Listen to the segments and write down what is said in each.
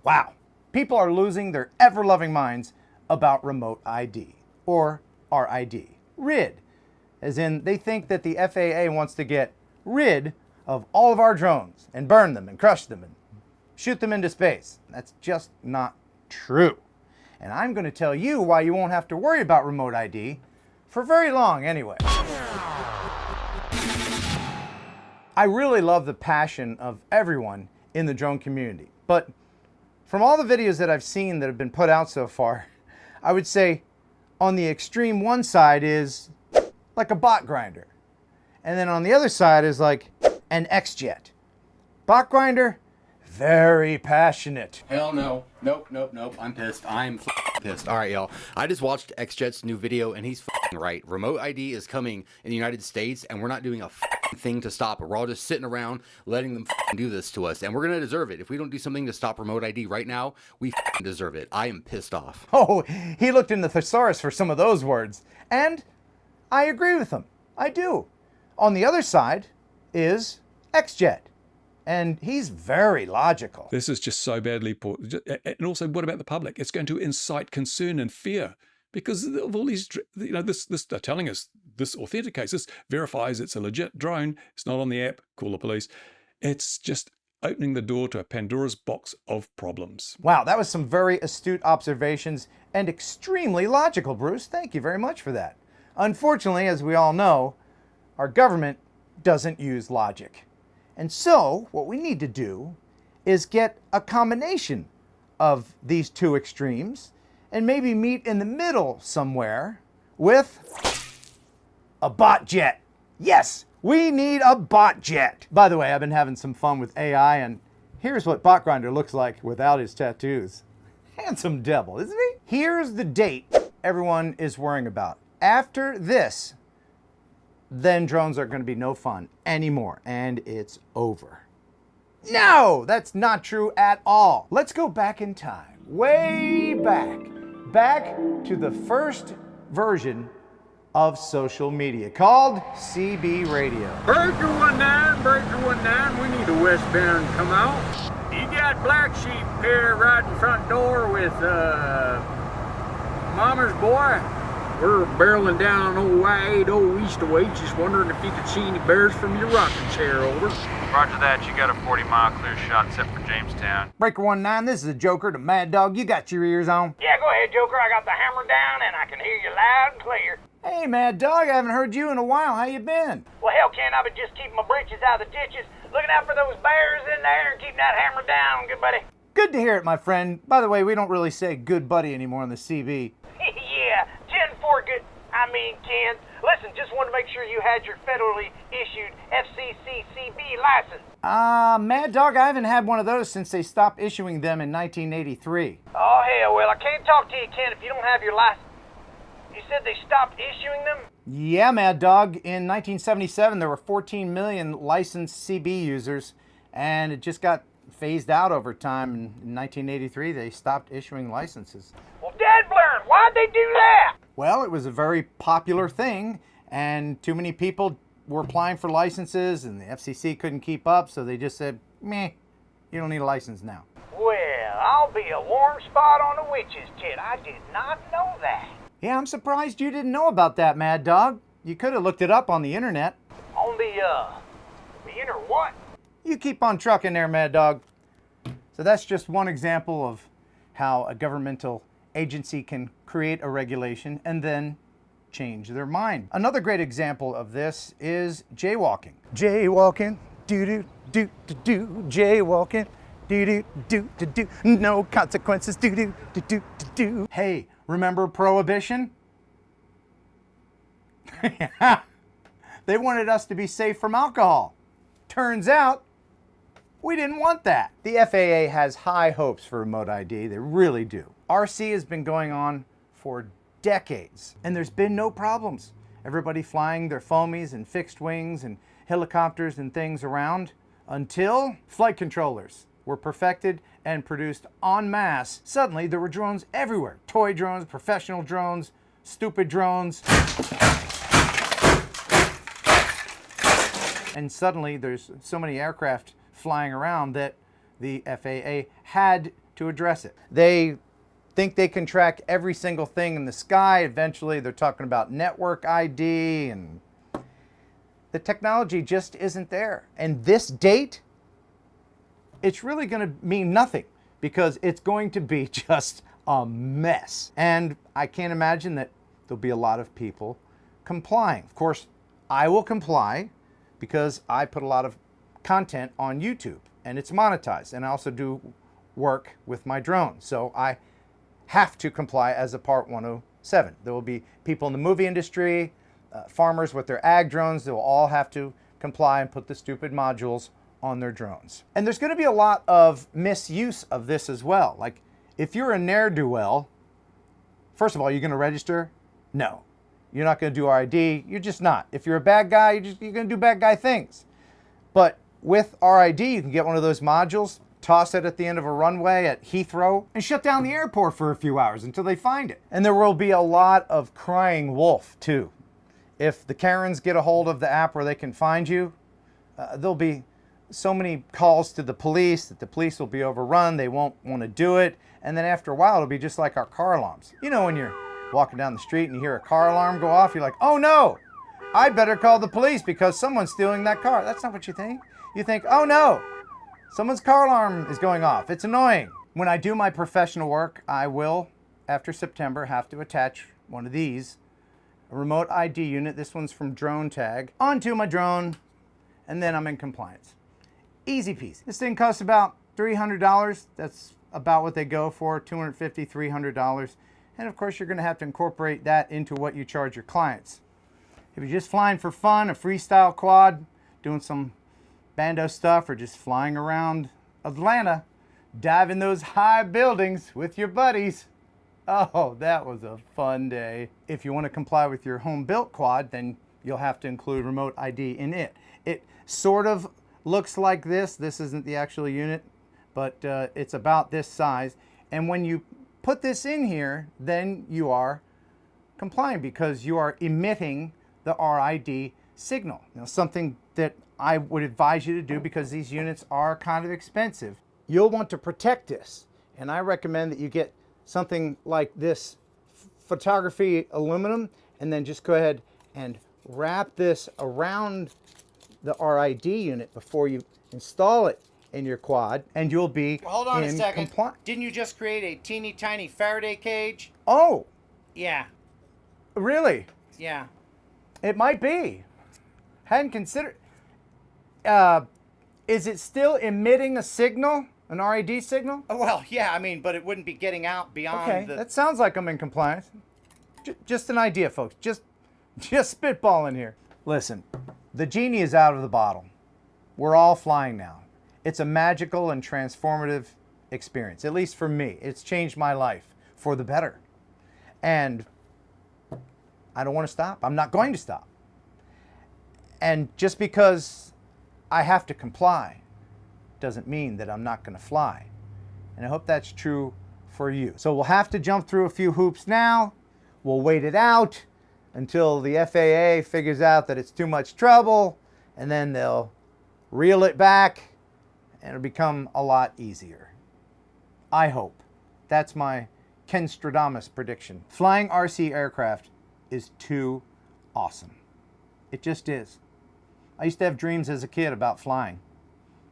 Wow, people are losing their ever-loving minds about remote ID, or RID, RID, as in they think that the FAA wants to get rid of all of our drones and burn them and crush them and shoot them into space. That's just not true. And I'm going to tell you why you won't have to worry about remote ID for very long anyway. I really love the passion of everyone in the drone community, but from all the videos that I've seen that have been put out so far, I would say on the extreme one side is like a bot grinder. And then on the other side is like an X-Jet. Bot grinder, very passionate. Hell no. Nope. I'm pissed. I'm pissed. All right, y'all. I just watched X-Jet's new video and he's right. Remote ID is coming in the United States and we're not doing a thing to stop it. We're all just sitting around letting them do this to us and we're going to deserve it. If we don't do something to stop remote ID right now, we deserve it. I am pissed off. Oh, he looked in the thesaurus for some of those words. And I agree with him. I do. On the other side is X-Jet. And he's very logical. This is just so badly poor. And also, what about the public? It's going to incite concern and fear because of all these, this they're telling us, this authenticates, this verifies it's a legit drone. It's not on the app, call the police. It's just opening the door to a Pandora's box of problems. Wow, that was some very astute observations and extremely logical, Bruce. Thank you very much for that. Unfortunately, as we all know, our government doesn't use logic. And so, what we need to do is get a combination of these two extremes and maybe meet in the middle somewhere with a bot jet. Yes, we need a bot jet. By the way, I've been having some fun with AI, and here's what Bot Grinder looks like without his tattoos. Handsome devil, isn't he? Here's the date everyone is worrying about. After this, then drones are going to be no fun anymore, and it's over. No, that's not true at all. Let's go back in time, way back to the first version of social media called CB radio. Breaker 19, we need a westbound to come out. You got Black Sheep here right in front door with Mama's boy. We're barreling down old I-80 east of H, just wondering if you could see any bears from your rocking chair, over. Roger that, you got a 40-mile clear shot set for Jamestown. Breaker 19, this is the Joker, the Mad Dog. You got your ears on? Yeah, go ahead, Joker. I got the hammer down and I can hear you loud and clear. Hey, Mad Dog, I haven't heard you in a while. How you been? Well, hell, Ken, I've been just keeping my britches out of the ditches, looking out for those bears in there and keeping that hammer down, good buddy. Good to hear it, my friend. By the way, we don't really say good buddy anymore on the CB. Yeah, 10-4 good. Ken, listen, just wanted to make sure you had your federally issued FCC-CB license. Mad Dog, I haven't had one of those since they stopped issuing them in 1983. Oh, hell, well, I can't talk to you, Ken, if you don't have your license. You said they stopped issuing them? Yeah, Mad Dog. In 1977, there were 14 million licensed CB users, and it just got phased out over time. In 1983, they stopped issuing licenses. Well, Dad Blurn, why'd they do that? Well, it was a very popular thing, and too many people were applying for licenses, and the FCC couldn't keep up, so they just said, meh, you don't need a license now. Well, I'll be a warm spot on the witch's tit. I did not know that. Yeah, I'm surprised you didn't know about that, Mad Dog. You could have looked it up on the internet. On the inter what? You keep on trucking there, Mad Dog. So that's just one example of how a governmental agency can create a regulation and then change their mind. Another great example of this is jaywalking. Jaywalking, do-do-do-do-do, jaywalking, do-do-do-do-do, no consequences, do-do-do-do-do. Hey, remember Prohibition? They wanted us to be safe from alcohol. Turns out, we didn't want that. The FAA has high hopes for remote ID, they really do. RC has been going on for decades, and there's been no problems. Everybody flying their foamies and fixed wings and helicopters and things around until flight controllers were perfected and produced en masse. Suddenly there were drones everywhere. Toy drones, professional drones, stupid drones. And suddenly there's so many aircraft flying around that the FAA had to address it. They think they can track every single thing in the sky. Eventually, they're talking about network ID, and the technology just isn't there. And this date, it's really going to mean nothing because it's going to be just a mess. And I can't imagine that there'll be a lot of people complying. Of course, I will comply because I put a lot of content on YouTube and it's monetized. And I also do work with my drone. So I have to comply as a Part 107. There will be people in the movie industry, farmers with their ag drones. They will all have to comply and put the stupid modules on their drones. And there's going to be a lot of misuse of this as well. Like if you're a ne'er-do-well, first of all, you're going to register? No. You're not going to do RID. You're just not. If you're a bad guy, you're going to do bad guy things. But with RID, you can get one of those modules, toss it at the end of a runway at Heathrow, and shut down the airport for a few hours until they find it. And there will be a lot of crying wolf, too. If the Karens get a hold of the app where they can find you, there'll be so many calls to the police that the police will be overrun. They won't want to do it. And then after a while, it'll be just like our car alarms. You know, when you're walking down the street and you hear a car alarm go off, you're like, oh no, I better call the police because someone's stealing that car. That's not what you think. You think, oh no, someone's car alarm is going off. It's annoying. When I do my professional work, I will, after September, have to attach one of these, a remote ID unit. This one's from Drone Tag, onto my drone, and then I'm in compliance. Easy peasy. This thing costs about $300. That's about what they go for, $250, $300. And of course, you're going to have to incorporate that into what you charge your clients. If you're just flying for fun, a freestyle quad, doing some bando stuff, or just flying around Atlanta, diving those high buildings with your buddies, oh, that was a fun day. If you want to comply with your home-built quad, then you'll have to include remote ID in it. It sort of looks like this. This isn't the actual unit, but it's about this size. And when you put this in here, then you are complying because you are emitting the RID signal. You know, something that I would advise you to do because these units are kind of expensive. You'll want to protect this, and I recommend that you get something like this photography aluminum, and then just go ahead and wrap this around the RID unit before you install it in your quad, and you'll be Hold on a second. compliance. Didn't you just create a teeny tiny Faraday cage? Oh, Yeah. really? Yeah. It might be. Hadn't considered. Is it still emitting a signal, an RID signal? Oh, well, yeah, I mean, but it wouldn't be getting out beyond Okay, the... that sounds like I'm in compliance. Just an idea, folks. Just spitballing here. Listen, the genie is out of the bottle. We're all flying now. It's a magical and transformative experience, at least for me. It's changed my life for the better. And I don't want to stop. I'm not going to stop. And just because I have to comply doesn't mean that I'm not going to fly. And I hope that's true for you. So we'll have to jump through a few hoops now. We'll wait it out until the FAA figures out that it's too much trouble, and then they'll reel it back and it'll become a lot easier. I hope. That's my Ken Stradamus prediction. Flying RC aircraft is too awesome. It just is. I used to have dreams as a kid about flying.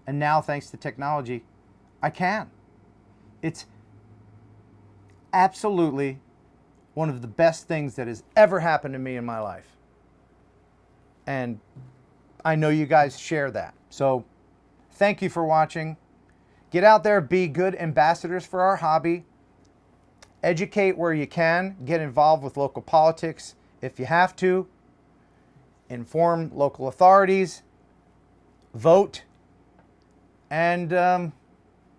And now, thanks to technology, I can. It's absolutely one of the best things that has ever happened to me in my life. And I know you guys share that. So thank you for watching. Get out there, be good ambassadors for our hobby. Educate where you can. Get involved with local politics if you have to. Inform local authorities. Vote. And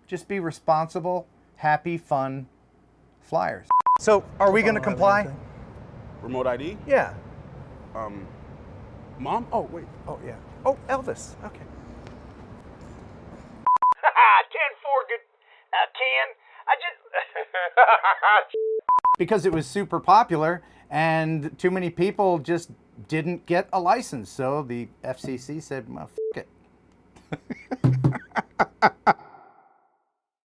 just be responsible, happy, fun flyers. So, are we going to comply? Remote ID? Yeah. Mom? Oh, wait. Oh, yeah. Oh, Elvis. Okay. 10-4, good. Ken, I just... Because it was super popular and too many people just didn't get a license. So the FCC said, well, f*** it.